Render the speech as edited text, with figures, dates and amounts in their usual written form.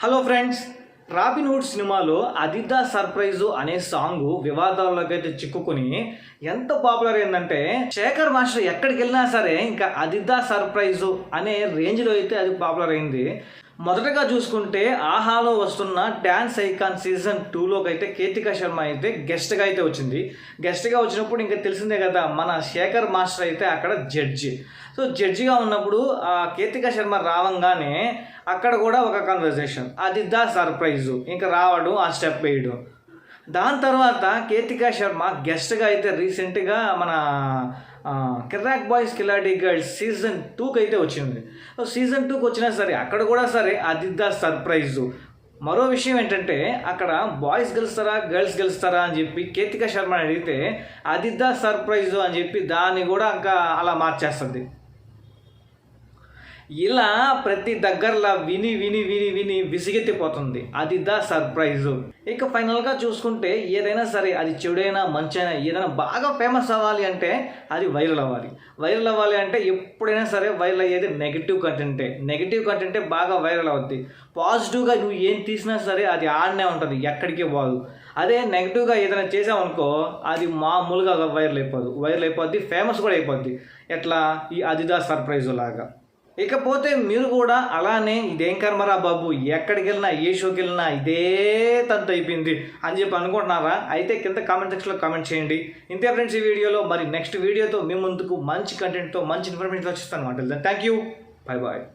Hello friends, Robin Hood సినిమాలో అదిదా surprise అనే song వివాదాల్లోకి అయితే చిక్కుకుని ఎంత పాపులర్ అయిందంటే శేఖర్ మాస్టర్ ఎక్కడికి వెళ్ళినా సరే ఇంకా అదిదా సర్ప్రైజు అనే రేంజ్లో అయితే అది పాపులర్ అయింది. మొదటగా చూసుకుంటే ఆహాలో వస్తున్న డ్యాన్స్ ఐకాన్ సీజన్ 2లోకి అయితే కేతికా శర్మ అయితే గెస్ట్గా అయితే వచ్చింది. గెస్ట్గా వచ్చినప్పుడు ఇంకా తెలిసిందే కదా, మన శేఖర్ మాస్టర్ అయితే అక్కడ జడ్జి. సో జడ్జిగా ఉన్నప్పుడు ఆ కేతికా శర్మ రావంగానే అక్కడ కూడా ఒక కన్వర్జేషన్, అది దా సర్ప్రైజు, ఇంకా రావడం, ఆ స్టెప్ వేయడం. దాని తర్వాత కేతికా శర్మ గెస్ట్గా అయితే రీసెంట్గా మన కిరాక్ బాయ్స్ కిలాడి గర్ల్స్ సీజన్ 2కి అయితే వచ్చింది. సీజన్ 2కి వచ్చినా సరే అక్కడ కూడా సరే అది దా సర్ప్రైజు. మరో విషయం ఏంటంటే అక్కడ బాయ్స్ గెలుస్తారా గర్ల్స్ గెలుస్తారా అని చెప్పి కేతికా శర్మ అడిగితే అది దా సర్ప్రైజు అని చెప్పి దాన్ని కూడా ఇంకా అలా మార్చేస్తుంది. ఇలా ప్రతి దగ్గరలా విని విని విని విని విసిగెత్తిపోతుంది అది దా సర్ప్రైజు. ఇక ఫైనల్గా చూసుకుంటే ఏదైనా సరే అది చెడైనా మంచైనా ఏదైనా బాగా ఫేమస్ అవ్వాలి అంటే అది వైరల్ అవ్వాలి. వైరల్ అవ్వాలి అంటే ఎప్పుడైనా సరే వైరల్ అయ్యేది నెగిటివ్ కంటెంటే బాగా వైరల్ అవుద్ది. పాజిటివ్గా నువ్వు ఏం తీసినా సరే అది ఆడనే ఉంటుంది, ఎక్కడికి పోదు. అదే నెగిటివ్గా ఏదైనా చేసామనుకో అది మామూలుగా వైరల్ అయిపోద్ది, ఫేమస్ కూడా అయిపోద్ది. ఎట్లా ఈ అదిదా సర్ప్రైజు లాగా. ఇకపోతే మీరు కూడా అలానే ఇదేం కర్మరా బాబు, ఎక్కడికి వెళ్ళినా ఏ షోకి వెళ్ళినా ఇదే తంతు అయిపోయింది అని చెప్పి అనుకుంటున్నారా? అయితే కింద కామెంట్ సెక్షన్లో కామెంట్ చేయండి. ఇంతే ఫ్రెండ్స్ ఈ వీడియోలో. మరి నెక్స్ట్ వీడియోతో మీ ముందుకు మంచి కంటెంట్తో మంచి ఇన్ఫర్మేషన్ వచ్చిస్తాను. Thank you, bye bye.